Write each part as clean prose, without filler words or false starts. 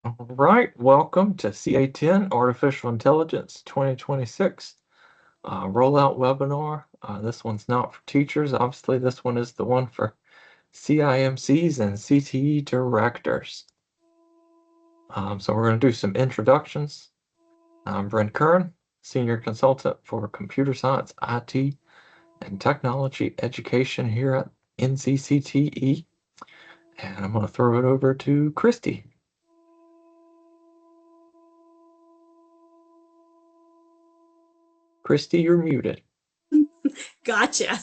All right, welcome to CA10 Artificial Intelligence 2026 Rollout webinar. This one's not for teachers. Obviously, this one is the one for CIMCs and CTE directors. So we're going to do some introductions. I'm Brent Curran, Senior Consultant for Computer Science, IT, and Technology Education here at NCCTE. And I'm going to throw it over to Christy. Christy, you're muted. Gotcha.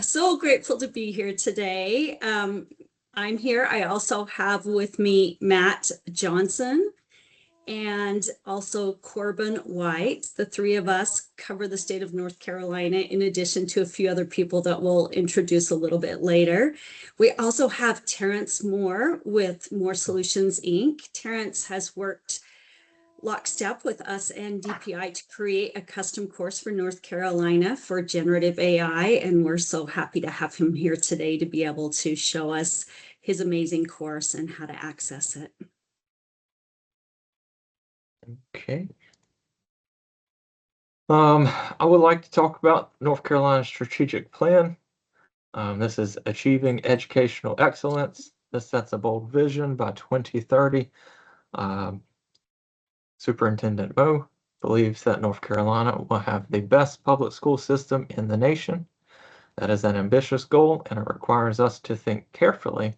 So grateful to be here today. I'm here. I also have with me Matt Johnson and also Corbin White. The three of us cover the state of North Carolina, in addition to a few other people that we'll introduce a little bit later. We also have Terrence Moore with Moore Solutions, Inc. Terrence has worked lockstep with us and DPI to create a custom course for North Carolina for generative AI. And we're so happy to have him here today to be able to show us his amazing course and how to access it. Okay. I would like to talk about North Carolina's strategic plan. This is achieving educational excellence. This sets a bold vision by 2030. Superintendent Moe believes that North Carolina will have the best public school system in the nation. That is an ambitious goal, and it requires us to think carefully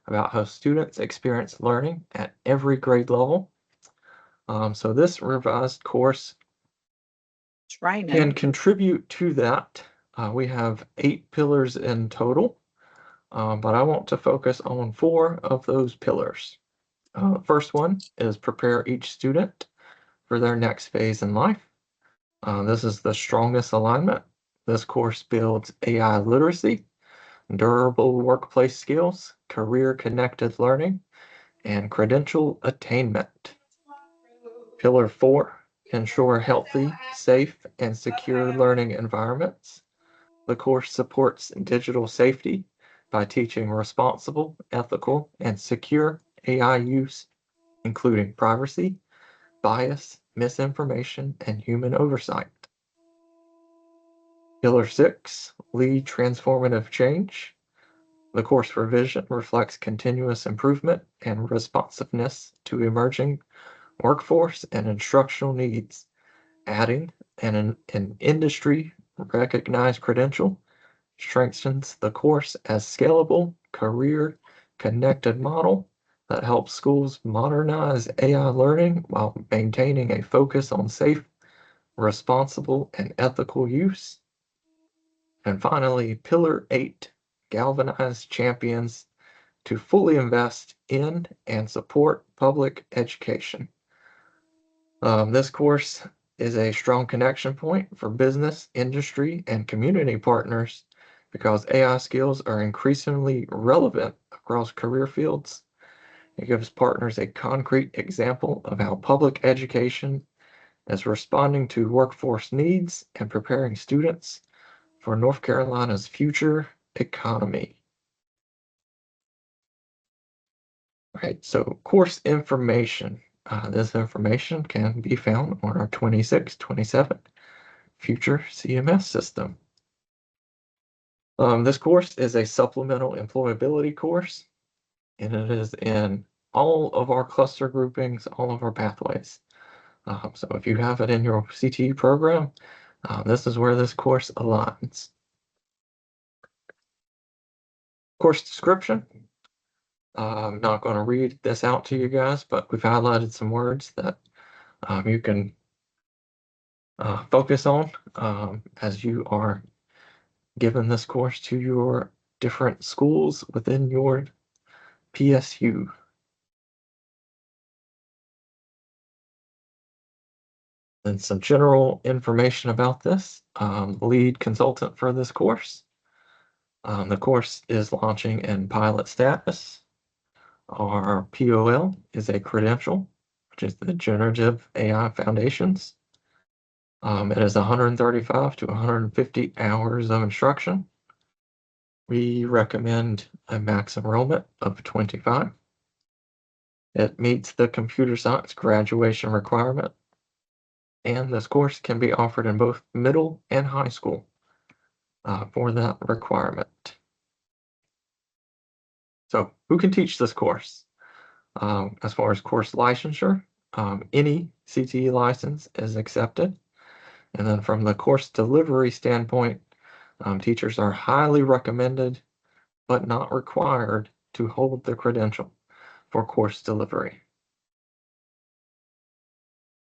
about how students experience learning at every grade level. So this revised course can contribute to that. We have 8 pillars in total, but I want to focus on 4 of those pillars. First one is prepare each student for their next phase in life. This is the strongest alignment. This course builds AI literacy, durable workplace skills, career-connected learning, and credential attainment. Pillar 4, ensure healthy, safe, and secure learning environments. The course supports digital safety by teaching responsible, ethical, and secure AI use, including privacy, bias, misinformation, and human oversight. Pillar 6, lead transformative change. The course revision reflects continuous improvement and responsiveness to emerging workforce and instructional needs, adding an industry recognized credential strengthens the course as scalable, career-connected model that helps schools modernize AI learning while maintaining a focus on safe, responsible, and ethical use. And finally, Pillar 8, galvanize champions to fully invest in and support public education. This course is a strong connection point for business, industry, and community partners because AI skills are increasingly relevant across career fields. It gives partners a concrete example of how public education is responding to workforce needs and preparing students for North Carolina's future economy. All right, so course information. This information can be found on our 26-27 future CMS system. This course is a supplemental employability course, and it is in all of our cluster groupings, all of our pathways. So if you have it in your CTE program, this is where this course aligns. Course description. I'm not going to read this out to you guys, but we've highlighted some words that you can focus on as you are given this course to your different schools within your PSU. And some general information about this. Lead consultant for this course. The course is launching in pilot status. Our POL is a credential, which is the Generative AI Foundations. It is 135 to 150 hours of instruction. We recommend a max enrollment of 25. It meets the computer science graduation requirement, and this course can be offered in both middle and high school for that requirement. So who can teach this course? As far as course licensure, any CTE license is accepted. And then from the course delivery standpoint, teachers are highly recommended, but not required to hold the credential for course delivery.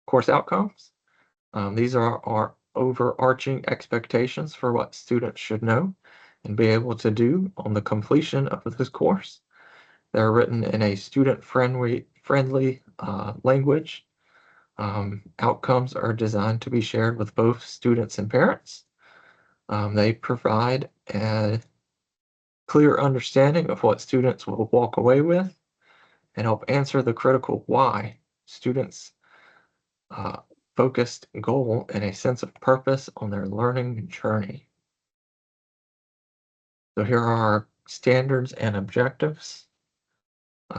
Course outcomes. These are our overarching expectations for what students should know and be able to do on the completion of this course. They're written in a student-friendly language. Outcomes are designed to be shared with both students and parents. They provide a clear understanding of what students will walk away with and help answer the critical why. Students focused goal and a sense of purpose on their learning journey. So here are our standards and objectives.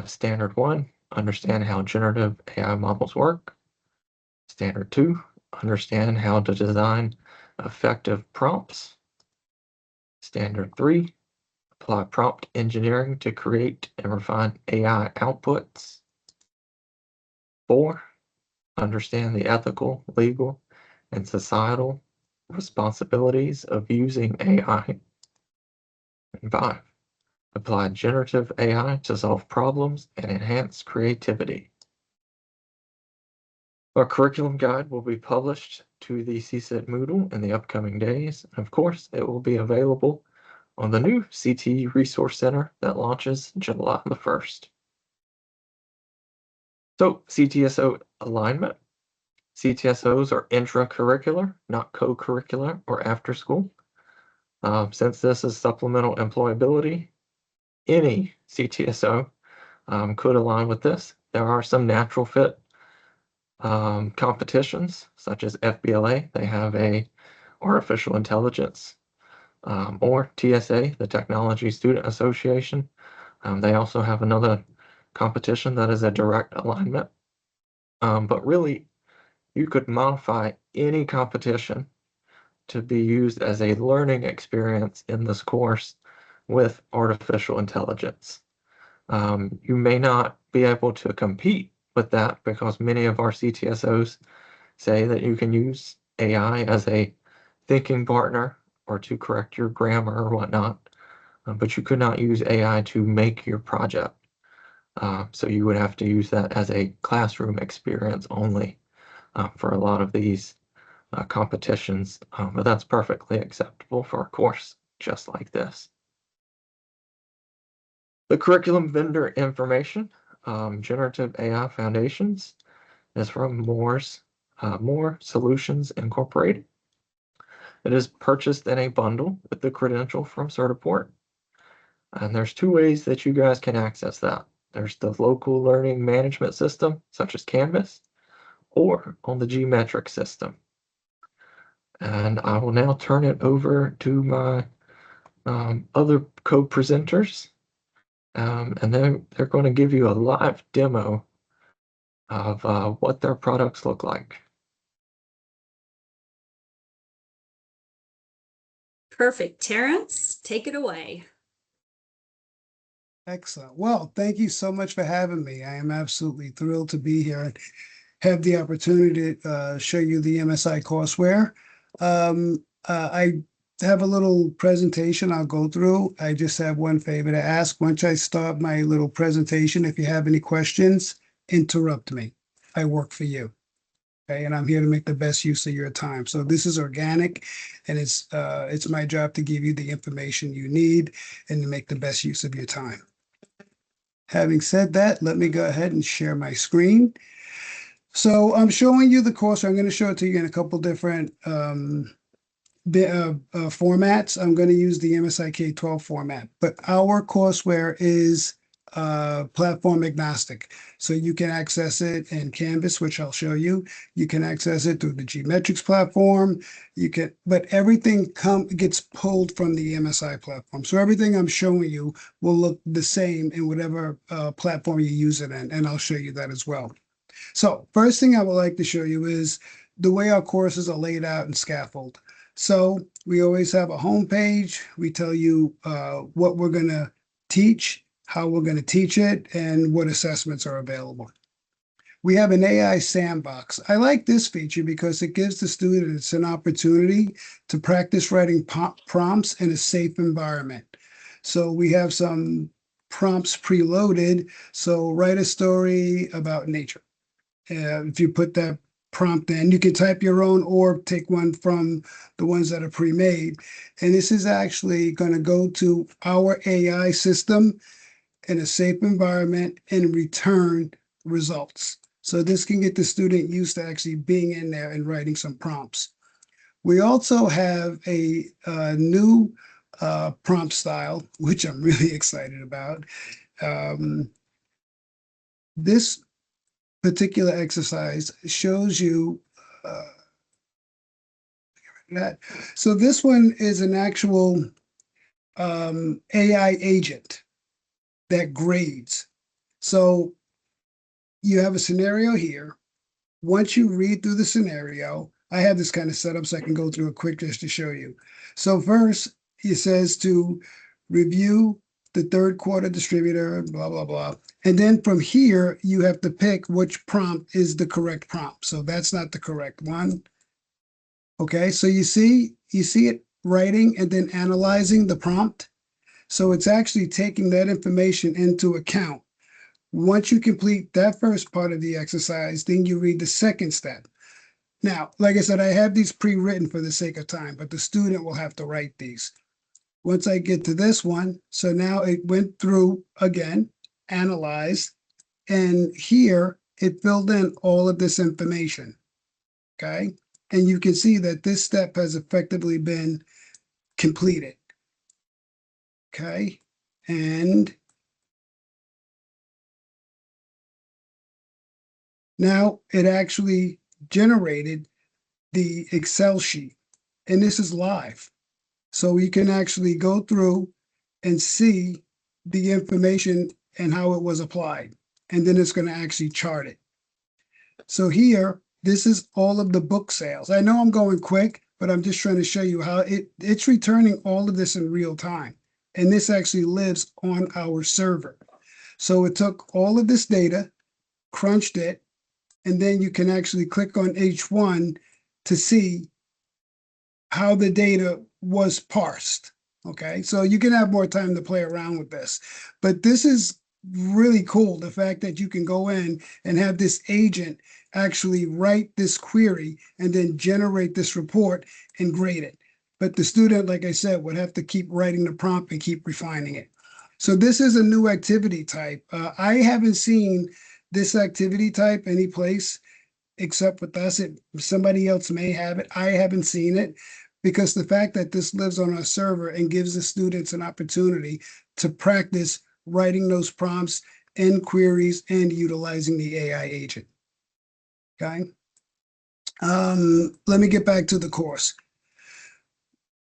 Standard 1, understand how generative AI models work. Standard 2, understand how to design effective prompts. Standard 3, apply prompt engineering to create and refine AI outputs. 4, understand the ethical, legal, and societal responsibilities of using AI. And 5, apply generative AI to solve problems and enhance creativity. Our curriculum guide will be published to the CSIT Moodle in the upcoming days. And of course, it will be available on the new CTE Resource Center that launches July the 1st. So CTSO alignment. CTSOs are intracurricular, not co-curricular or after school. Since this is supplemental employability, any CTSO could align with this. There are some natural fit competitions, such as FBLA. They have a artificial intelligence, or TSA, the Technology Student Association. They also have another competition that is a direct alignment. But really, you could modify any competition to be used as a learning experience in this course with artificial intelligence. You may not be able to compete with that because many of our CTSOs say that you can use AI as a thinking partner or to correct your grammar or whatnot, but you could not use AI to make your project. So you would have to use that as a classroom experience only for a lot of these competitions, but that's perfectly acceptable for a course just like this. The curriculum vendor information, Generative AI Foundations, is from More Solutions Incorporated. It is purchased in a bundle with the credential from Certiport. And there's two ways that you guys can access that. There's the local learning management system, such as Canvas, or on the Gmetric system. And I will now turn it over to my other co-presenters, and they're going to give you a live demo of what their products look like. Perfect. Terrence, take it away. Excellent. Well, thank you so much for having me. I am absolutely thrilled to be here and have the opportunity to show you the MSI courseware. I have a little presentation I'll go through. I just have one favor to ask. Once I start my little presentation, if you have any questions, interrupt me. I work for you. Okay, and I'm here to make the best use of your time. So this is organic, and it's my job to give you the information you need and to make the best use of your time. Having said that, let me go ahead and share my screen. So I'm showing you the course. I'm going to show it to you in a couple different formats. I'm going to use the MSI K-12 format, but our courseware is platform agnostic. So you can access it in Canvas, which I'll show you. You can access it through the Geometrics platform. But everything gets pulled from the MSI platform. So everything I'm showing you will look the same in whatever platform you use it in, and I'll show you that as well. So first thing I would like to show you is the way our courses are laid out and scaffold. So we always have a home page. We tell you what we're going to teach, how we're going to teach it, and what assessments are available. We have an AI sandbox. I like this feature because it gives the students an opportunity to practice writing prompts in a safe environment. So we have some prompts preloaded. So write a story about nature. If you put that prompt in, you can type your own or take one from the ones that are pre-made. And this is actually going to go to our AI system in a safe environment and return results. So this can get the student used to actually being in there and writing some prompts. We also have a new prompt style, which I'm really excited about. This particular exercise shows you that. So this one is an actual AI agent that grades. So you have a scenario here. Once you read through the scenario, I have this kind of set up so I can go through it quick just to show you. So first, it says to review the third quarter distributor, blah, blah, blah. And then from here, you have to pick which prompt is the correct prompt. So that's not the correct one. Okay, so you see it writing and then analyzing the prompt. So it's actually taking that information into account. Once you complete that first part of the exercise, then you read the second step. Now, like I said, I have these pre-written for the sake of time, but the student will have to write these. Once I get to this one, so now it went through again, analyzed, and here it filled in all of this information, okay? And you can see that this step has effectively been completed, okay? And now it actually generated the Excel sheet, and this is live. So we can actually go through and see the information and how it was applied. And then it's going to actually chart it. So here, this is all of the book sales. I know I'm going quick, but I'm just trying to show you how it's returning all of this in real time. And this actually lives on our server. So it took all of this data, crunched it, and then you can actually click on H1 to see how the data was parsed. Okay, so you can have more time to play around with this. But this is really cool, the fact that you can go in and have this agent actually write this query and then generate this report and grade it. But the student, like I said, would have to keep writing the prompt and keep refining it. So this is a new activity type. I haven't seen this activity type any place except with us. Somebody else may have it. I haven't seen it because the fact that this lives on our server and gives the students an opportunity to practice writing those prompts and queries and utilizing the AI agent. Okay. Let me get back to the course.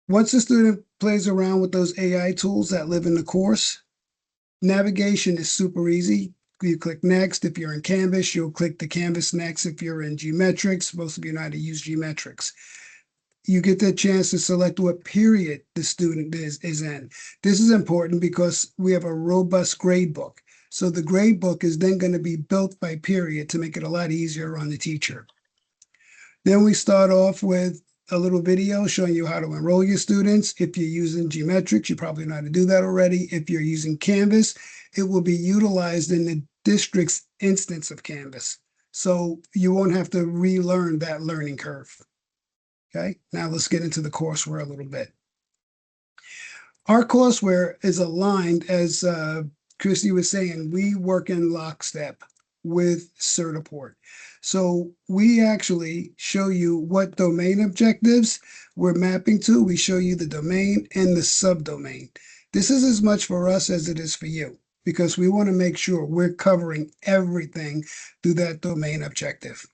Once the student plays around with those AI tools that live in the course, navigation is super easy. You click next. If you're in Canvas, you'll click the Canvas next. If you're in Geometrics, most of you know how to use Geometrics. You get the chance to select what period the student is in. This is important because we have a robust grade book. So the grade book is then going to be built by period to make it a lot easier on the teacher. Then we start off with a little video showing you how to enroll your students. If you're using Geometrics, you probably know how to do that already. If you're using Canvas, it will be utilized in the district's instance of Canvas. So you won't have to relearn that learning curve. Okay, now let's get into the courseware a little bit. Our courseware is aligned, as Christy was saying, we work in lockstep with Certiport. So we actually show you what domain objectives we're mapping to. We show you the domain and the subdomain. This is as much for us as it is for you. because we want to make sure we're covering everything through that domain objective.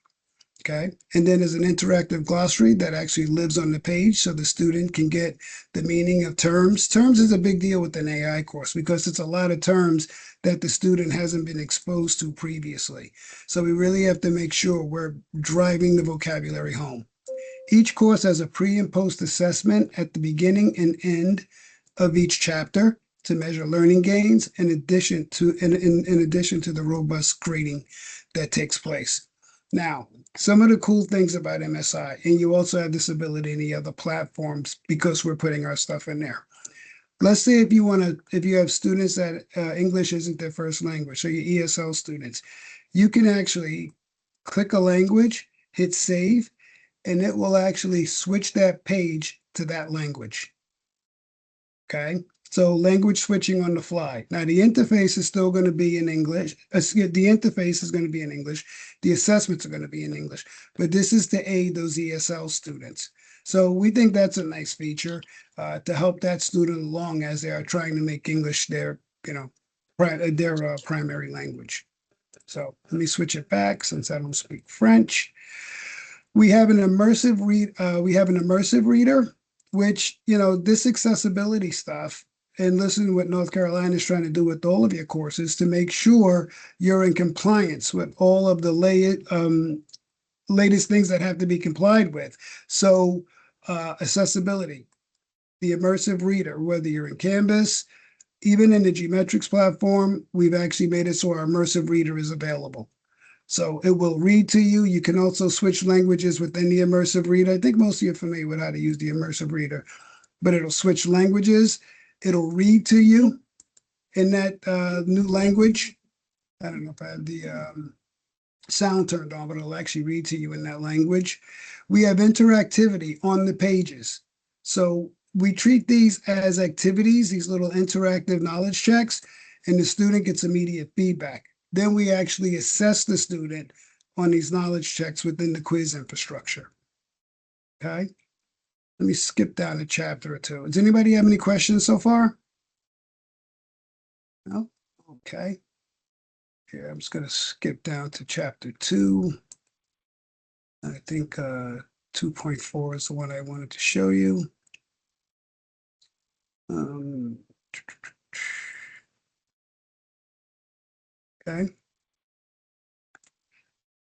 Okay. And then there's an interactive glossary that actually lives on the page so the student can get the meaning of terms. Terms is a big deal with an AI course because it's a lot of terms that the student hasn't been exposed to previously. So we really have to make sure we're driving the vocabulary home. Each course has a pre and post assessment at the beginning and end of each chapter to measure learning gains in addition to the robust grading that takes place. Now, some of the cool things about MSI, and you also have this ability in the other platforms because we're putting our stuff in there. Let's say if you have students that English isn't their first language, so your ESL students, you can actually click a language, hit save, and it will actually switch that page to that language. Okay. So language switching on the fly. Now the interface is still going to be in English. The interface is going to be in English. The assessments are going to be in English, but this is to aid those ESL students. So we think that's a nice feature to help that student along as they are trying to make English their, their primary language. So let me switch it back since I don't speak French. We have an immersive reader, which, this accessibility stuff, and listen to what North Carolina is trying to do with all of your courses to make sure you're in compliance with all of the latest things that have to be complied with. So accessibility, the immersive reader, whether you're in Canvas, even in the Geometrics platform, we've actually made it so our immersive reader is available. So it will read to you. You can also switch languages within the immersive reader. I think most of you are familiar with how to use the immersive reader, but it'll switch languages. It'll read to you in that new language. I don't know if I have the sound turned on, but it'll actually read to you in that language. We have interactivity on the pages. So we treat these as activities, these little interactive knowledge checks, and the student gets immediate feedback. Then we actually assess the student on these knowledge checks within the quiz infrastructure. Okay. Let me skip down a chapter or two. Does anybody have any questions so far? No? Okay. Here, I'm just going to skip down to chapter 2. I think 2.4 is the one I wanted to show you. Okay.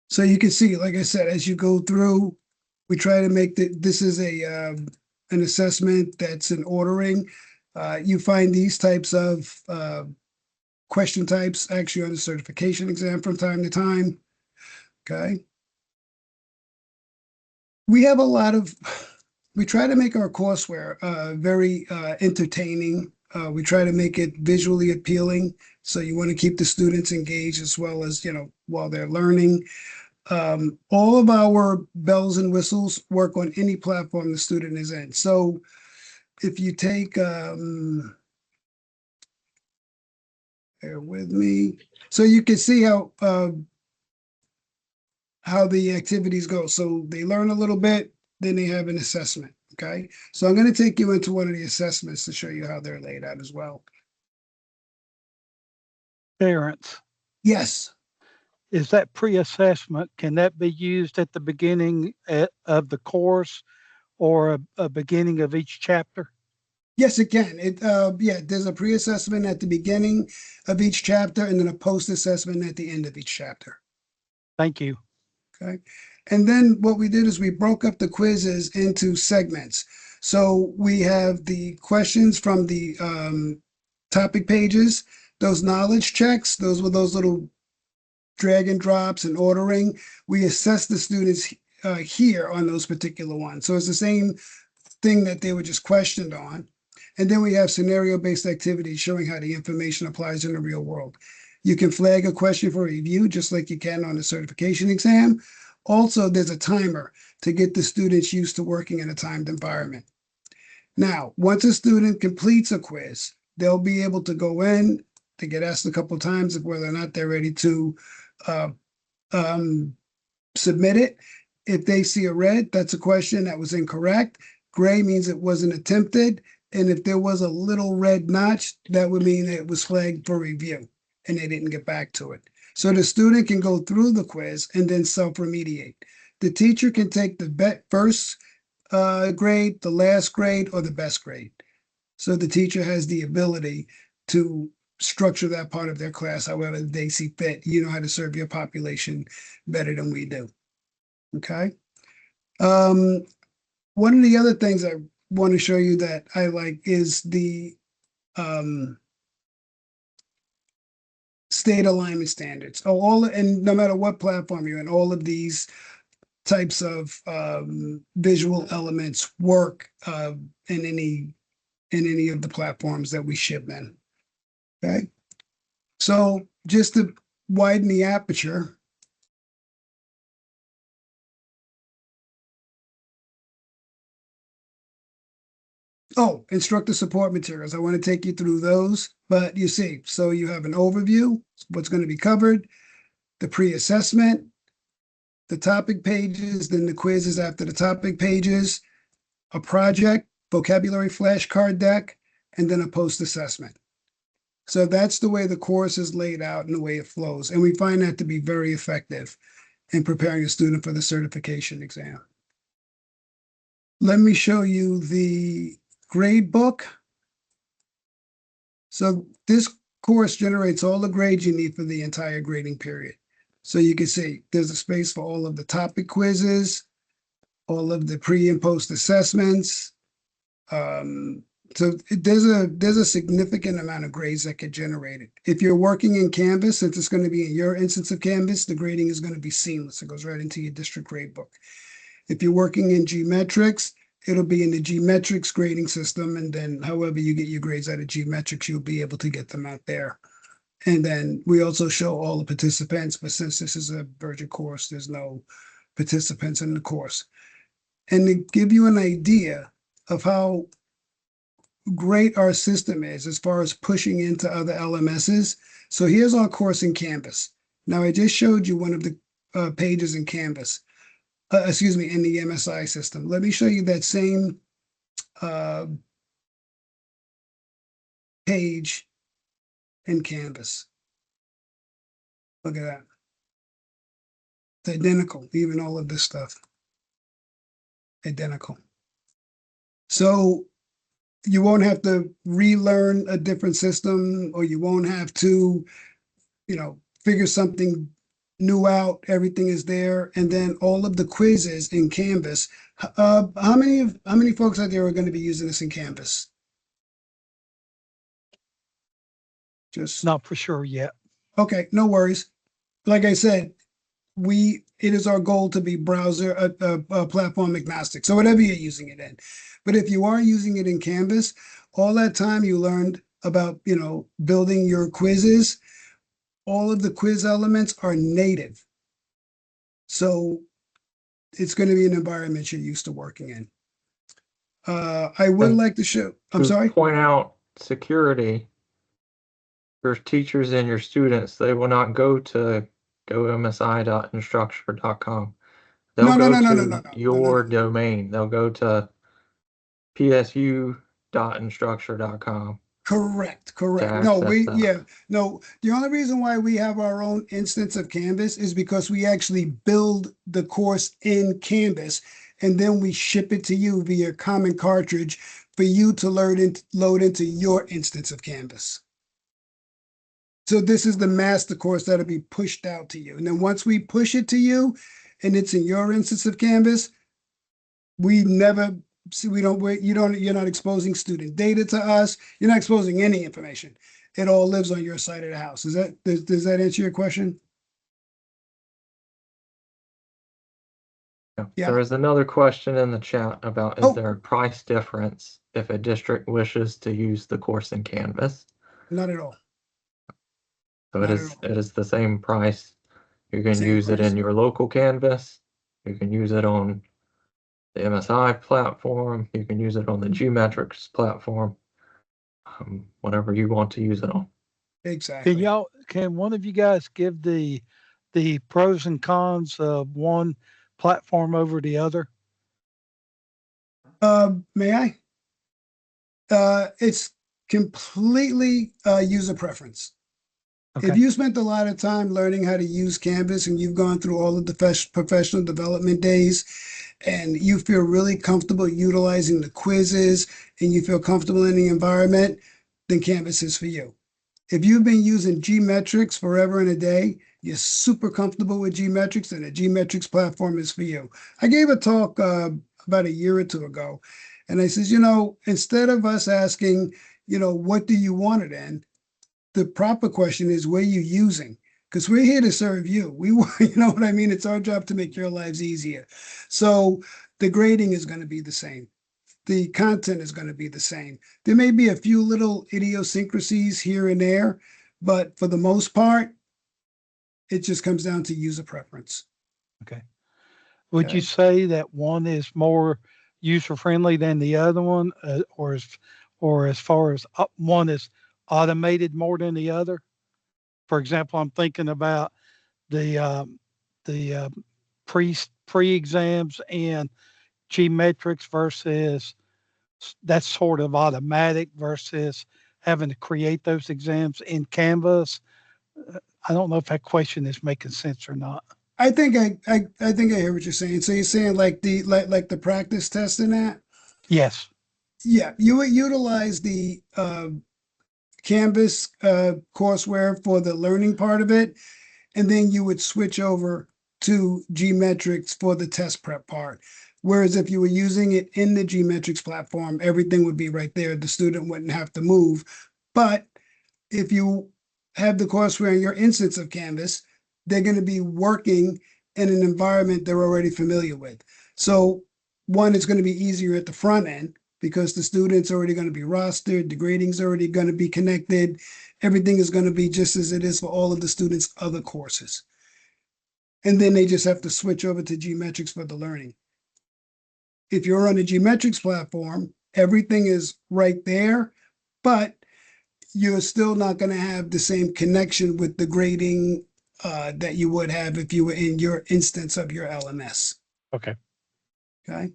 So you can see, like I said, as you go through, we try to make this is an assessment that's in ordering. You find these types of question types actually on the certification exam from time to time. Okay. We have we try to make our courseware very entertaining. We try to make it visually appealing. So you want to keep the students engaged as well as, while they're learning. All of our bells and whistles work on any platform the student is in. So if you take, bear with me. So you can see how the activities go. So they learn a little bit, then they have an assessment. Okay. So I'm going to take you into one of the assessments to show you how they're laid out as well. Parents, Yes. is that pre-assessment, can that be used at the beginning of the course or a beginning of each chapter? Yes, it can. There's a pre-assessment at the beginning of each chapter and then a post-assessment at the end of each chapter. Thank you. Okay. And then what we did is we broke up the quizzes into segments. So we have the questions from the topic pages, those knowledge checks, those were those little drag and drops and ordering. We assess the students here on those particular ones. So it's the same thing that they were just questioned on. And then we have scenario-based activities showing how the information applies in the real world. You can flag a question for review just like you can on the certification exam. Also, there's a timer to get the students used to working in a timed environment. Now, once a student completes a quiz, they'll be able to go in to get asked a couple of times of whether or not they're ready to submit it. If they see a red, that's a question that was incorrect. Gray means it wasn't attempted. And if there was a little red notch, that would mean it was flagged for review and they didn't get back to it. So the student can go through the quiz and then self-remediate. The teacher can take the first grade, the last grade, or the best grade. So the teacher has the ability to structure that part of their class however they see fit. You know how to serve your population better than we do. Okay. One of the other things I want to show you that I like is the state alignment standards. Oh, and no matter what platform you're in, all of these types of visual elements work in any of the platforms that we ship in. Okay. So just to widen the aperture, oh, instructor support materials. I want to take you through those, but you see, so you have an overview, what's going to be covered, the pre-assessment, the topic pages, then the quizzes after the topic pages, a project, vocabulary flashcard deck, and then a post-assessment. So that's the way the course is laid out and the way it flows. And we find that to be very effective in preparing a student for the certification exam. Let me show you the grade book. So this course generates all the grades you need for the entire grading period. So you can see there's a space for all of the topic quizzes, all of the pre and post assessments. So there's a significant amount of grades that get generated. If you're working in Canvas, since it's going to be in your instance of Canvas, the grading is going to be seamless. It goes right into your district grade book. If you're working in Gmetrics, it'll be in the Gmetrics grading system. And then however you get your grades out of Gmetrics, you'll be able to get them out there. And then we also show all the participants, but since this is a virtual course, there's no participants in the course. And to give you an idea of how great our system is as far as pushing into other LMSs. So here's our course in Canvas. Now I just showed you one of the pages in Canvas, in the MSI system. Let me show you that same page in Canvas. Look at that. It's identical, even all of this stuff. Identical. So you won't have to relearn a different system, or you won't have to, figure something new out. Everything is there. And then all of the quizzes in Canvas. How many folks out there are going to be using this in Canvas? Just Not for sure yet. okay, no worries. Like I said, it is our goal to be browser platform agnostic. So whatever you're using it in. But if you are using it in Canvas, all that time you learned about, building your quizzes, all of the quiz elements are native. So it's going to be an environment you're used to working in. I would like to show, I'm sorry? Point out security. Your teachers and your students, they will not go to gomsi.instructure.com. They'll go to your domain. They'll go to psu.instructure.com. Correct. No, the only reason why we have our own instance of Canvas is because we actually build the course in Canvas and then we ship it to you via common cartridge for you to load into your instance of Canvas. So this is the master course that'll be pushed out to you. And then once we push it to you and it's in your instance of Canvas, you're not exposing student data to us. You're not exposing any information. It all lives on your side of the house. Does that answer your question? Yeah. There is another question in the chat about, is there a price difference if a district wishes to use the course in Canvas? Not at all. So it is the same price. You can use it in your local Canvas. You can use it on the MSI platform. You can use it on the Gmetrics platform. Whatever you want to use it on. Exactly. Can one of you guys give the pros and cons of one platform over the other? May I? It's completely user preference. If Okay. you spent a lot of time learning how to use Canvas and you've gone through all of the professional development days and you feel really comfortable utilizing the quizzes and you feel comfortable in the environment, then Canvas is for you. If you've been using Gmetrics forever and a day, you're super comfortable with Gmetrics, and the Gmetrics platform is for you. I gave a talk about a year or two ago, and I says, instead of us asking, what do you want it in? The proper question is, what are you using? Because we're here to serve you. We want, you know what I mean? It's our job to make your lives easier. So the grading is going to be the same. The content is going to be the same. There may be a few little idiosyncrasies here and there, but for the most part, it just comes down to user preference. Okay. Would you Okay. say that one is more user friendly than the other one, or as far as one is automated more than the other? For example, I'm thinking about the the pre exams and geometrics versus that's sort of automatic versus having to create those exams in Canvas. I don't know if that question is making sense or not. I think I think I hear what you're saying. So you're saying like the practice test in that? Yes. Yeah, you would utilize the Canvas courseware for the learning part of it, and then you would switch over to Gmetrics for the test prep part. Whereas if you were using it in the Gmetrics platform, everything would be right there. The student wouldn't have to move. But if you have the courseware in your instance of Canvas, they're going to be working in an environment they're already familiar with. So one, it's going to be easier at the front end because the student's already going to be rostered, the grading's already going to be connected, everything is going to be just as it is for all of the students' other courses. And then they just have to switch over to Gmetrics for the learning. If you're on the Gmetrics platform, everything is right there, but you're still not going to have the same connection with the grading that you would have if you were in your instance of your LMS. Okay. Okay.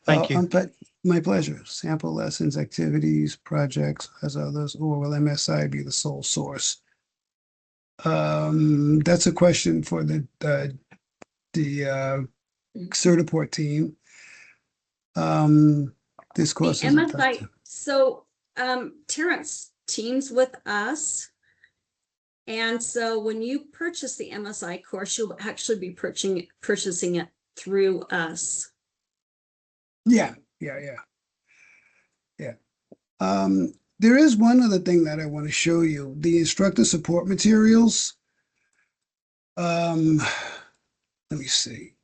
Thank you. My pleasure. Sample lessons, activities, projects, as others, or will MSI be the sole source? That's a question for the Certiport team. This The course is MSI, effective. so Terrence teams with us. And so when you purchase the MSI course, you'll actually be purchasing it through us. Yeah. There is one other thing that I want to show you, the instructor support materials. Let me see.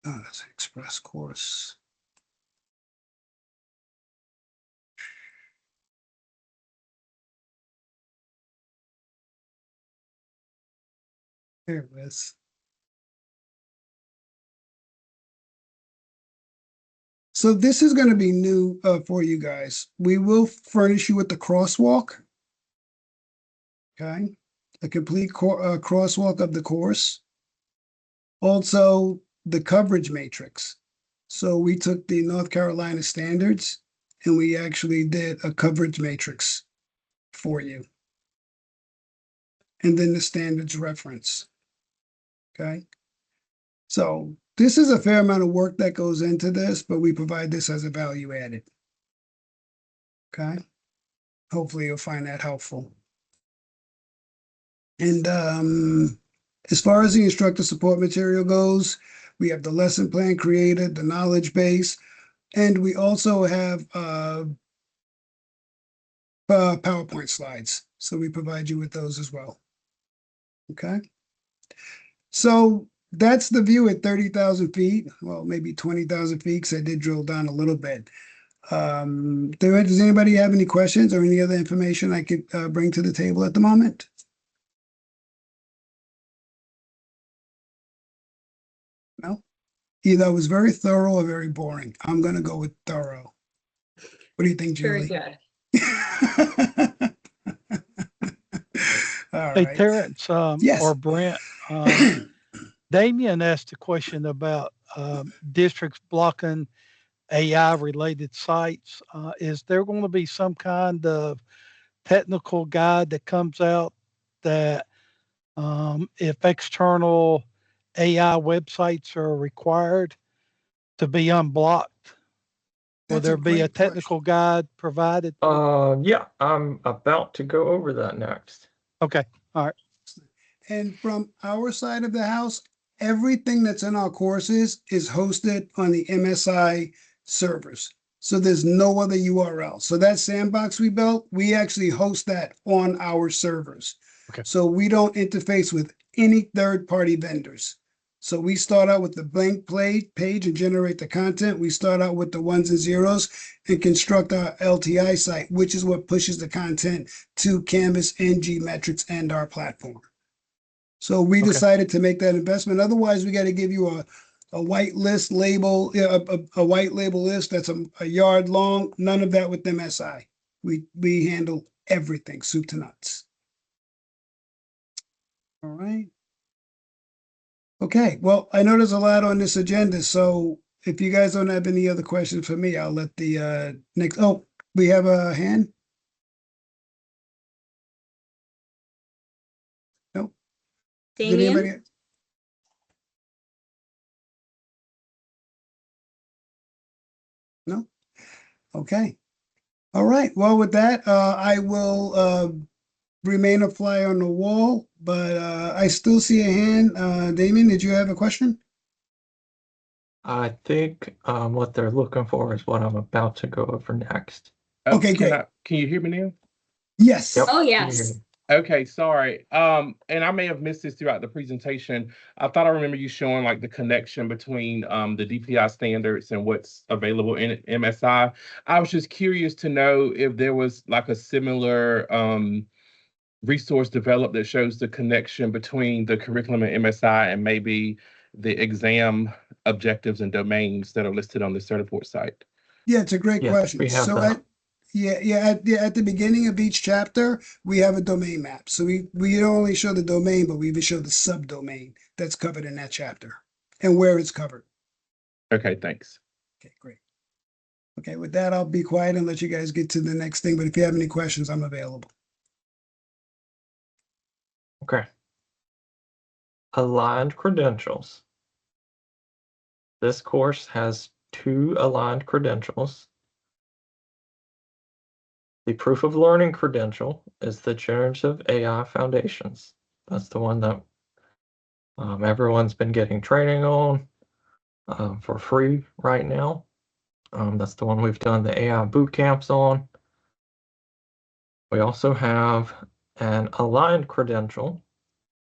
Oh, that's an express course. There it is. So this is going to be new for you guys. We will furnish you with the crosswalk. Okay. A complete crosswalk of the course. Also, the coverage matrix. So we took the North Carolina standards and we actually did a coverage matrix for you. And then the standards reference. Okay. So this is a fair amount of work that goes into this, but we provide this as a value added. Okay. Hopefully you'll find that helpful. And as far as the instructor support material goes, we have the lesson plan created, the knowledge base, and we also have PowerPoint slides. So we provide you with those as well. Okay. So that's the view at 30,000 feet. Well, maybe 20,000 feet, because I did drill down a little bit. Does anybody have any questions or any other information I could bring to the table at the moment? No? Either it was very thorough or very boring. I'm going to go with thorough. What do you think, Julie? Very good. All Hey, right. Terrence, Yes. or Brent, Damien asked a question about districts blocking AI related sites. Is there going to be some kind of technical guide that comes out that if external AI websites are required to be unblocked, will That's a there be a great technical question. guide provided? Yeah, I'm about to go over that next. Okay. All right. And from our side of the house, everything that's in our courses is hosted on the MSI servers. So there's no other URL. So that sandbox we built, we actually host that on our servers. Okay. So we don't interface with any third-party vendors. So we start out with the blank page and generate the content. We start out with the ones and zeros and construct our LTI site, which is what pushes the content to Canvas and Gmetrics and our platform. So we Okay. decided to make that investment. Otherwise, we got to give you a white list label, a white label list that's a yard long. None of that with MSI. We handle everything, soup to nuts. All right. Okay. Well, I know there's a lot on this agenda, so if you guys don't have any other questions for me, I'll let the next. Oh, we have a hand. No. Did Damien? anybody? No. Okay. All right. Well, with that, I will remain a fly on the wall, but I still see a hand. Damien, did you have a question? I think what they're looking for is what I'm about to go over next. Oh, Okay, great. can you hear me now? Yes. Yep. Oh, yes. Okay, sorry. And I may have missed this throughout the presentation. I thought I remember you showing like the connection between the DPI standards and what's available in MSI. I was just curious to know if there was like a similar resource developed that shows the connection between the curriculum and MSI and maybe the exam objectives and domains that are listed on the Certiport site. Yeah, it's a great Yes, question. we have So that. at the beginning of each chapter, we have a domain map. So we don't only show the domain, but we even show the subdomain that's covered in that chapter and where it's covered. Okay, thanks. Okay, great. Okay, with that, I'll be quiet and let you guys get to the next thing. But if you have any questions, I'm available. Okay. Aligned credentials. This course has 2 aligned credentials. The proof of learning credential is the generative AI foundations. That's the one that everyone's been getting training on for free right now. That's the one we've done the AI boot camps on. We also have an aligned credential.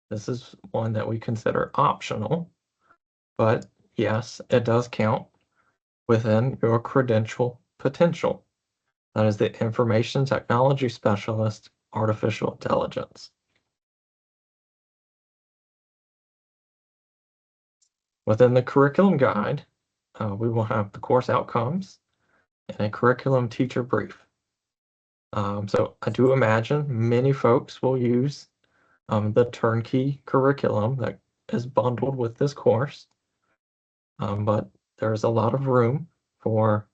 This is one that we consider optional, but yes, it does count within your credential potential. That is the Information Technology Specialist, Artificial Intelligence. Within the curriculum guide, we will have the course outcomes and a curriculum teacher brief. So I do imagine many folks will use the turnkey curriculum that is bundled with this course, but there's a lot of room for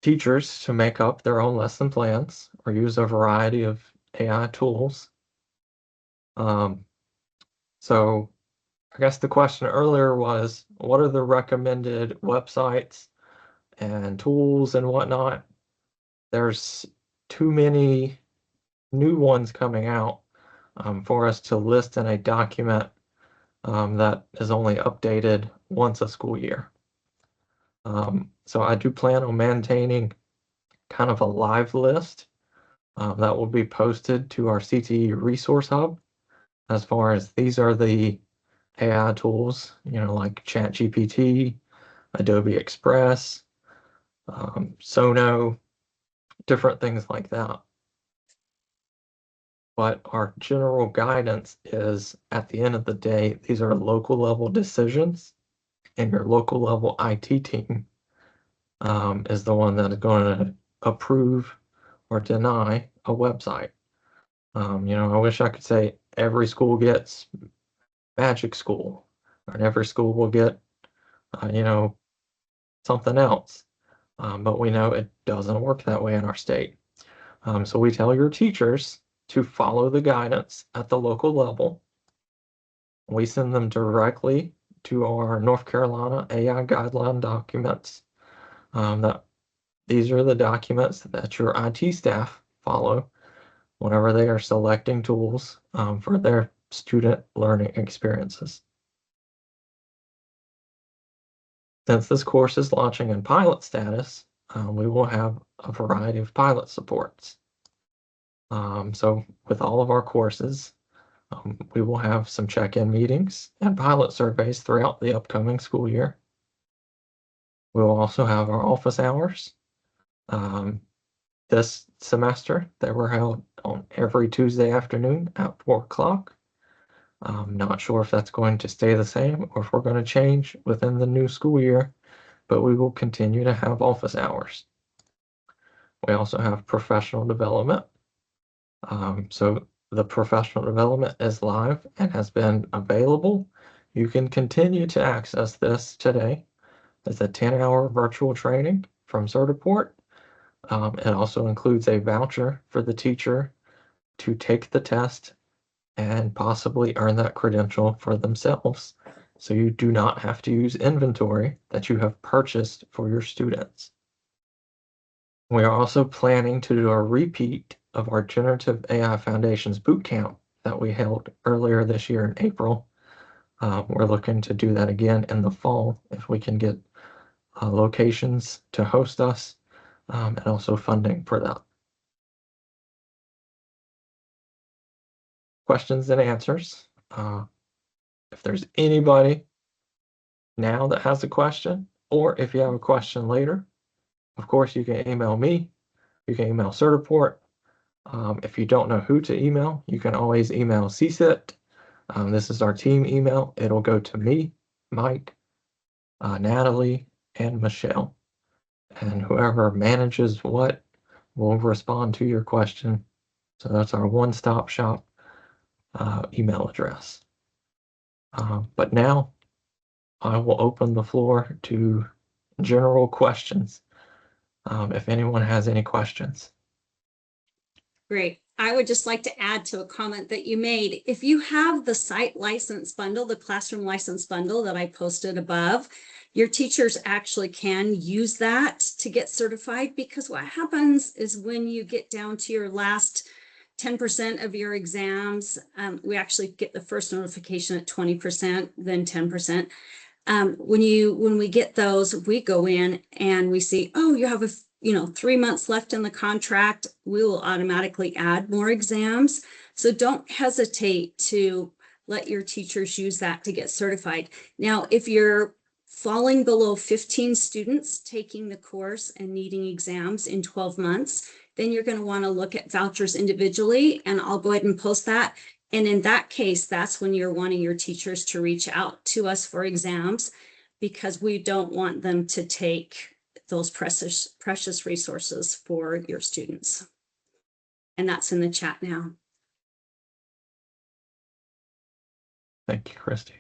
teachers to make up their own lesson plans or use a variety of AI tools. So I guess the question earlier was, what are the recommended websites and tools and whatnot? There's too many new ones coming out for us to list in a document that is only updated once a school year. So I do plan on maintaining kind of a live list that will be posted to our CTE resource hub as far as these are the AI tools, like ChatGPT, Adobe Express, Sono, different things like that. But our general guidance is at the end of the day, these are local level decisions, and your local level IT team is the one that is going to approve or deny a website. I wish I could say every school gets Magic School, or every school will get, something else. But we know it doesn't work that way in our state. So we tell your teachers to follow the guidance at the local level. We send them directly to our North Carolina AI guideline documents. These are the documents that your IT staff follow whenever they are selecting tools for their student learning experiences. Since this course is launching in pilot status, we will have a variety of pilot supports. So with all of our courses, we will have some check-in meetings and pilot surveys throughout the upcoming school year. We will also have our office hours. This semester, they were held on every Tuesday afternoon at 4 o'clock. I'm not sure if that's going to stay the same or if we're going to change within the new school year, but we will continue to have office hours. We also have professional development. So the professional development is live and has been available. You can continue to access this today. It's a 10-hour virtual training from Certiport. It also includes a voucher for the teacher to take the test and possibly earn that credential for themselves. So you do not have to use inventory that you have purchased for your students. We are also planning to do a repeat of our Generative AI Foundations Bootcamp that we held earlier this year in April. We're looking to do that again in the fall if we can get locations to host us and also funding for that. Questions and answers. If there's anybody now that has a question, or if you have a question later, of course, you can email me. You can email Certiport. If you don't know who to email, you can always email CSIT. This is our team email. It'll go to me, Mike, Natalie, and Michelle. And whoever manages what will respond to your question. So that's our one-stop shop email address. But now I will open the floor to general questions. If anyone has any questions. Great. I would just like to add to a comment that you made. If you have the site license bundle, the classroom license bundle that I posted above, your teachers actually can use that to get certified, because what happens is when you get down to your last 10% of your exams, we actually get the first notification at 20%, then 10%. When we get those, we go in and we see, oh, you have 3 months left in the contract. We will automatically add more exams. So don't hesitate to let your teachers use that to get certified. Now, if you're falling below 15 students taking the course and needing exams in 12 months, then you're going to want to look at vouchers individually, and I'll go ahead and post that. And in that case, that's when you're wanting your teachers to reach out to us for exams, because we don't want them to take those precious resources for your students. And that's in the chat now. Thank you, Christy.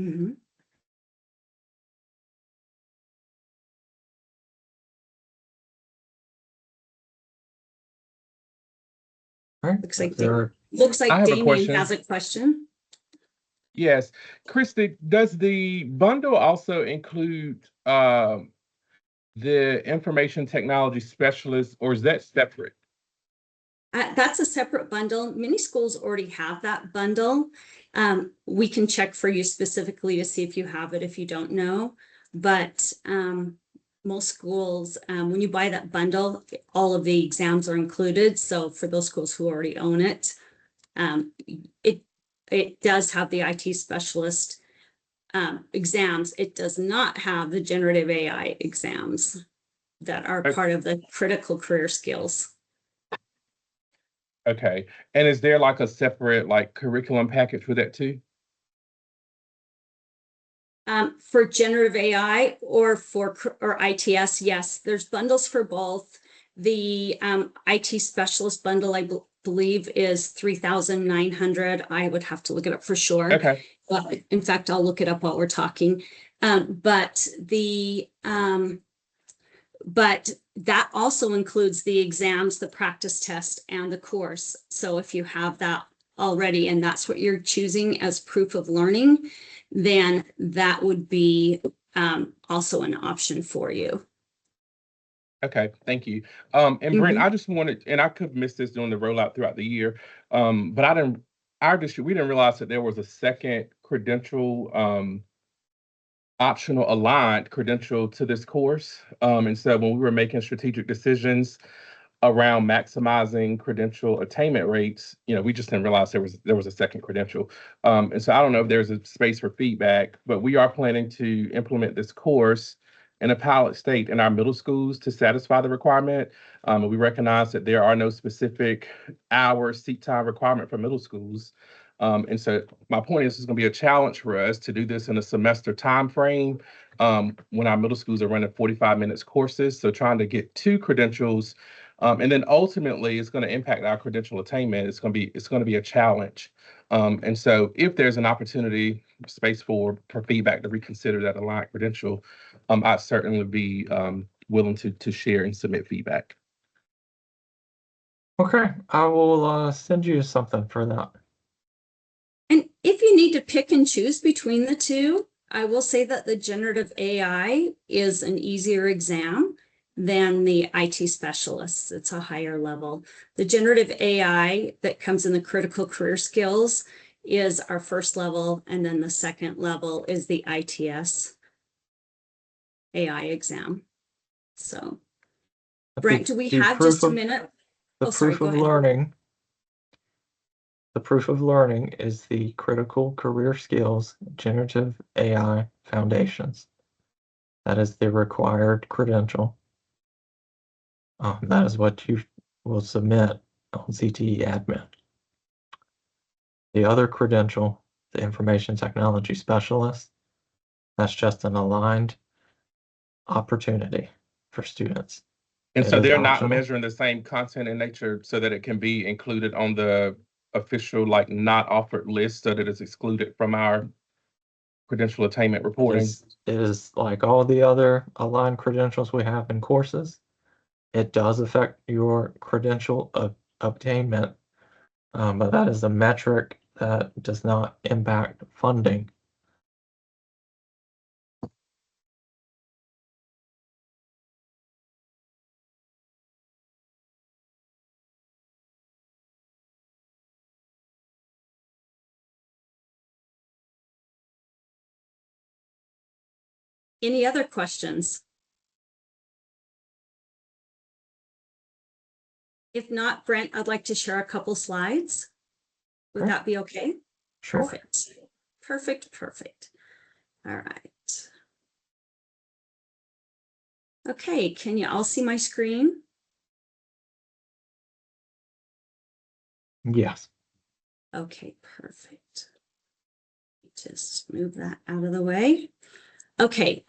Mm-hmm. All right. Looks like I have a Damien question. has a question. Yes. Christy, does the bundle also include the information technology specialist, or is that separate? That's a separate bundle. Many schools already have that bundle. We can check for you specifically to see if you have it, if you don't know. But most schools, when you buy that bundle, all of the exams are included. So for those schools who already own it, it does have the IT specialist exams. It does not have the generative AI exams that are part of the critical career skills. Okay. And is there like a separate curriculum package for that too? For generative AI or ITS, yes, there's bundles for both. The IT specialist bundle, I believe, is $3,900. I would have to look it up for sure. Okay. Well, in fact, I'll look it up while we're talking. But that also includes the exams, the practice test, and the course. So if you have that already and that's what you're choosing as proof of learning, then that would be also an option for you. Okay, thank you. And Brent, I just wanted, and I could have missed this during the rollout throughout the year, but our district, we didn't realize that there was a second credential, optional aligned credential to this course. And so when we were making strategic decisions around maximizing credential attainment rates, we just didn't realize there was a second credential. And so I don't know if there's a space for feedback, but we are planning to implement this course in a pilot state in our middle schools to satisfy the requirement. And we recognize that there are no specific hour seat time requirement for middle schools. And so my point is, it's going to be a challenge for us to do this in a semester time frame when our middle schools are running 45 minutes courses. So trying to get 2 credentials, and then ultimately it's going to impact our credential attainment. It's going to be a challenge. And so if there's an opportunity space for feedback to reconsider that aligned credential, I'd certainly be willing to share and submit feedback. Okay, I will send you something for that. And if you need to pick and choose between the two, I will say that the generative AI is an easier exam than the IT specialists. It's a higher level. The generative AI that comes in the critical career skills is our first level, and then the second level is the ITS AI exam. So, Brent, do we have just a minute? The proof of learning. The proof of learning is the critical career skills generative AI foundations. That is the required credential. That is what you will submit on CTE admin. The other credential, the information technology specialist, that's just an aligned opportunity for students. And so they're not measuring the same content in nature so that it can be included on the official, like, not offered list, so that it's excluded from our credential attainment reporting. It is like all the other aligned credentials we have in courses. It does affect your credential obtainment, but that is a metric that does not impact funding. Any other questions? If not, Brent, I'd like to share a couple slides. Would that be okay? Sure. Perfect. Perfect, perfect. All right. Okay, can you all see my screen? Yes. Okay, perfect. Just move that out of the way. Okay,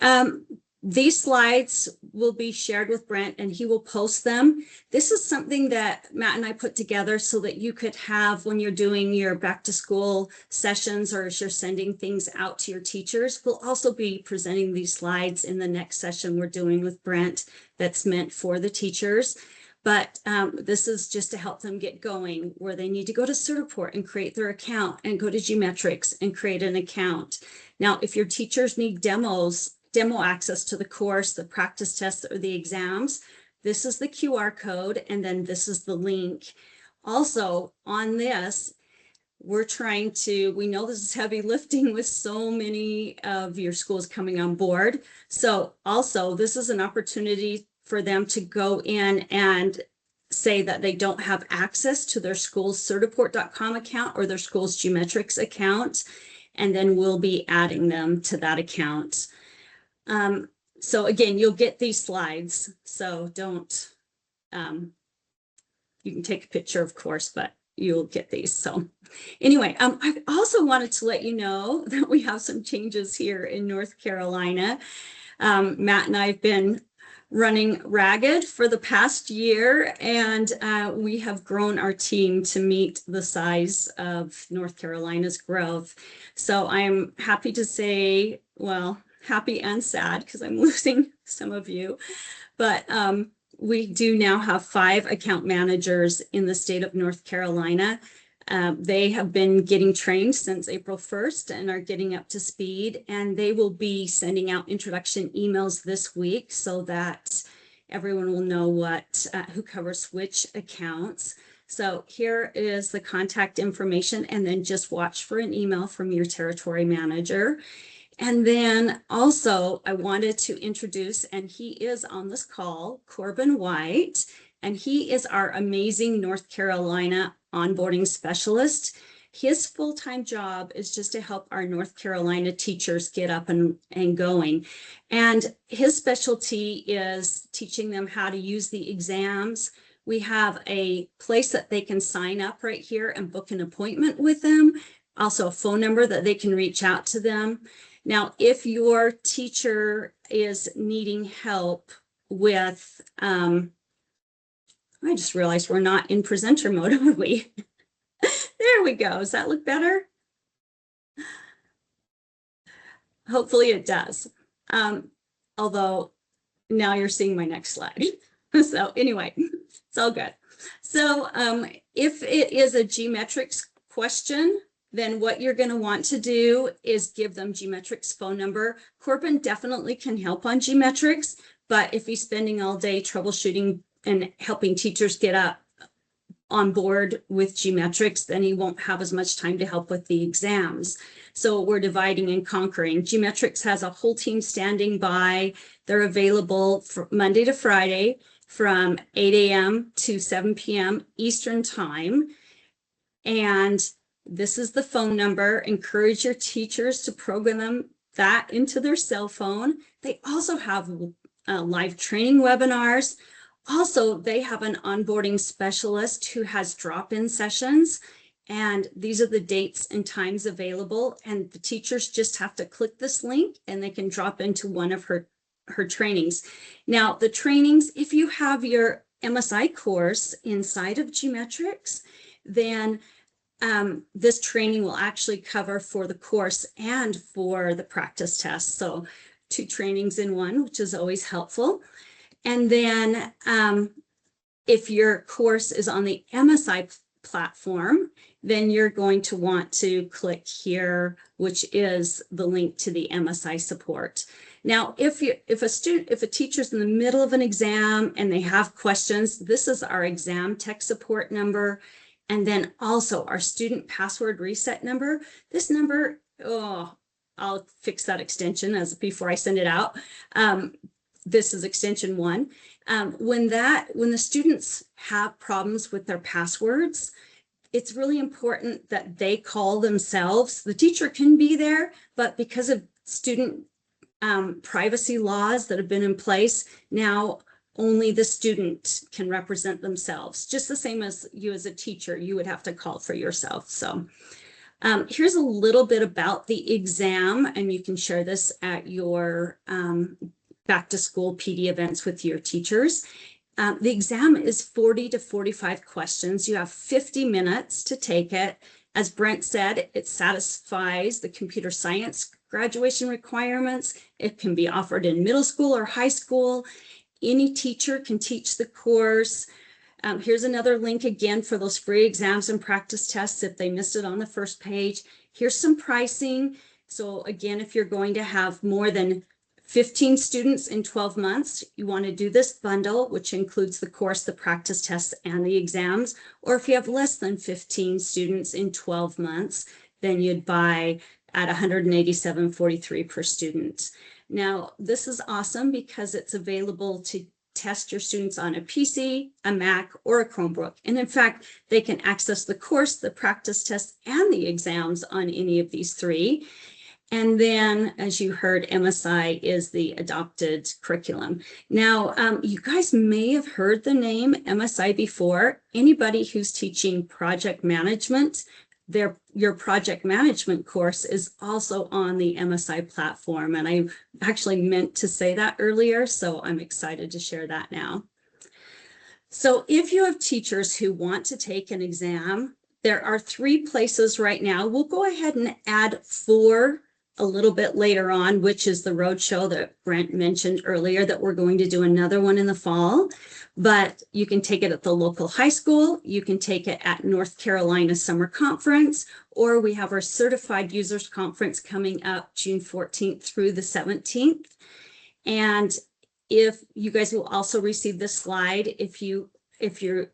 these slides will be shared with Brent and he will post them. This is something that Matt and I put together so that you could have when you're doing your back to school sessions or as you're sending things out to your teachers. We'll also be presenting these slides in the next session we're doing with Brent that's meant for the teachers. But this is just to help them get going where they need to go to Certiport and create their account and go to Geometrics and create an account. Now, if your teachers need demo access to the course, the practice tests, or the exams, this is the QR code, and then this is the link. Also, on this, we know this is heavy lifting with so many of your schools coming on board. So also, this is an opportunity for them to go in and say that they don't have access to their school's Certiport.com account or their school's Geometrics account, and then we'll be adding them to that account. So again, you'll get these slides, so don't, you can take a picture, of course, but you'll get these. So anyway, I also wanted to let you know that we have some changes here in North Carolina. Matt and I have been running ragged for the past year, and we have grown our team to meet the size of North Carolina's growth. So I'm happy to say, well, happy and sad because I'm losing some of you, but we do now have 5 account managers in the state of North Carolina. They have been getting trained since April 1st and are getting up to speed, and they will be sending out introduction emails this week so that everyone will know what who covers which accounts. So here is the contact information, and then just watch for an email from your territory manager. And then also I wanted to introduce, and he is on this call, Corbin White, and he is our amazing North Carolina onboarding specialist. His full-time job is just to help our North Carolina teachers get up and going. And his specialty is teaching them how to use the exams. We have a place that they can sign up right here and book an appointment with them. Also a phone number that they can reach out to them. Now, if your teacher is needing help with, I just realized we're not in presenter mode, are we? There we go. Does that look better? Hopefully it does. Although now you're seeing my next slide. So anyway, it's all good. So if it is a geometrics question, then what you're going to want to do is give them geometrics phone number. Corbin definitely can help on geometrics, but if he's spending all day troubleshooting and helping teachers get up on board with geometrics, then he won't have as much time to help with the exams. So we're dividing and conquering. Geometrics has a whole team standing by. They're available for Monday to Friday from 8 a.m. to 7 p.m. Eastern time. And this is the phone number. Encourage your teachers to program that into their cell phone. They also have live training webinars. Also, they have an onboarding specialist who has drop-in sessions, and these are the dates and times available, and the teachers just have to click this link and they can drop into one of her trainings. Now, the trainings, if you have your MSI course inside of geometrics, then this training will actually cover for the course and for the practice test. So 2 trainings in one, which is always helpful. And then if your course is on the MSI platform, then you're going to want to click here, which is the link to the MSI support. Now, if a teacher's in the middle of an exam and they have questions, this is our exam tech support number. And then also our student password reset number. This number, oh, I'll fix that extension before I send it out. This is extension 1. When the students have problems with their passwords, it's really important that they call themselves. The teacher can be there, but because of student privacy laws that have been in place, now only the student can represent themselves. Just the same as you as a teacher, you would have to call for yourself. So here's a little bit about the exam, and you can share this at your back to school PD events with your teachers. The exam is 40 to 45 questions. You have 50 minutes to take it. As Brent said, it satisfies the computer science graduation requirements. It can be offered in middle school or high school. Any teacher can teach the course. Here's another link again for those free exams and practice tests if they missed it on the first page. Here's some pricing. So again, if you're going to have more than 15 students in 12 months, you want to do this bundle, which includes the course, the practice tests, and the exams. Or if you have less than 15 students in 12 months, then you'd buy at $187.43 per student. Now, this is awesome because it's available to test your students on a PC, a Mac, or a Chromebook. And in fact, they can access the course, the practice tests, and the exams on any of these 3. And then, as you heard, MSI is the adopted curriculum. Now, you guys may have heard the name MSI before. Anybody who's teaching project management, your project management course is also on the MSI platform. And I actually meant to say that earlier, so I'm excited to share that now. So if you have teachers who want to take an exam, there are 3 places right now. We'll go ahead and add 4 a little bit later on, which is the roadshow that Brent mentioned earlier, that we're going to do another one in the fall. But you can take it at the local high school, you can take it at North Carolina Summer Conference, or we have our Certified Users Conference coming up June 14th through the 17th. And if you guys will also receive this slide, if you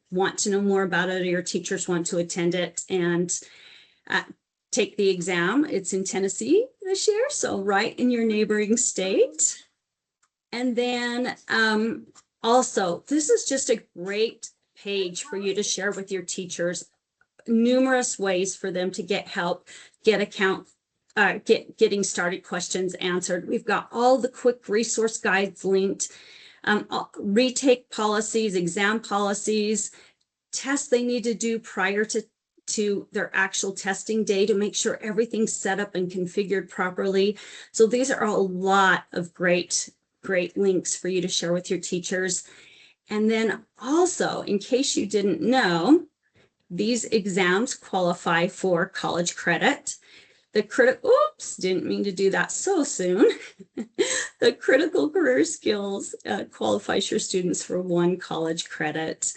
want to know more about it, or your teachers want to attend it and take the exam. It's in Tennessee this year, so right in your neighboring state. And then also, this is just a great page for you to share with your teachers. Numerous ways for them to get help, get getting started questions answered. We've got all the quick resource guides linked, retake policies, exam policies, tests they need to do prior to their actual testing day to make sure everything's set up and configured properly. So these are a lot of great links for you to share with your teachers. And then also, in case you didn't know, these exams qualify for college credit. Didn't mean to do that so soon. The critical career skills qualifies your students for 1 college credit.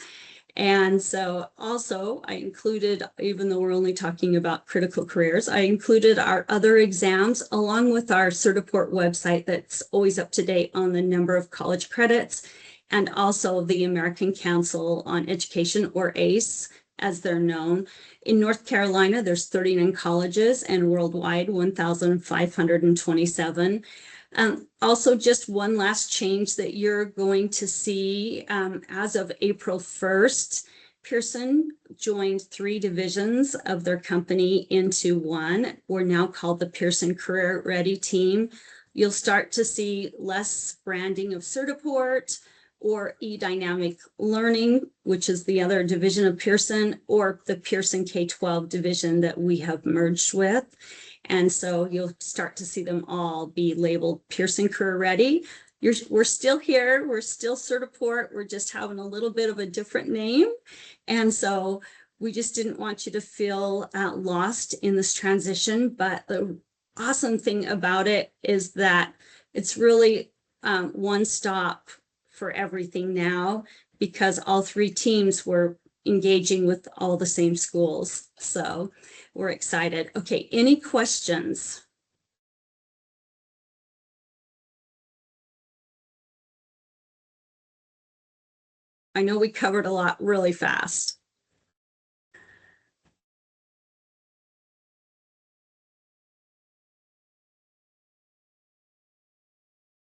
And so also I included, even though we're only talking about critical careers, I included our other exams along with our Certiport website that's always up to date on the number of college credits, and also the American Council on Education, or ACE, as they're known. In North Carolina, there's 39 colleges, and worldwide 1,527. Also, just one last change that you're going to see as of April 1st, Pearson joined 3 divisions of their company into 1. We're now called the Pearson Career Ready Team. You'll start to see less branding of Certiport or eDynamic Learning, which is the other division of Pearson, or the Pearson K-12 division that we have merged with. And so you'll start to see them all be labeled Pearson Career Ready. We're still here. We're still Certiport. We're just having a little bit of a different name. And so we just didn't want you to feel lost in this transition. But the awesome thing about it is that it's really one stop for everything now, because all 3 teams were engaging with all the same schools. So we're excited. Okay, any questions? I know we covered a lot really fast.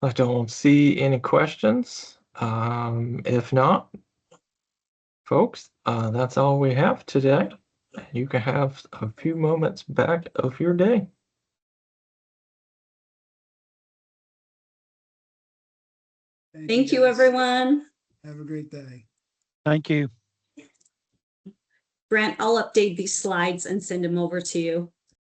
I don't see any questions. If not, folks, that's all we have today. You can have a few moments back of your day. Thank you, guys. everyone. Have a great day. Thank you. Brent, I'll update these slides and send them over to you.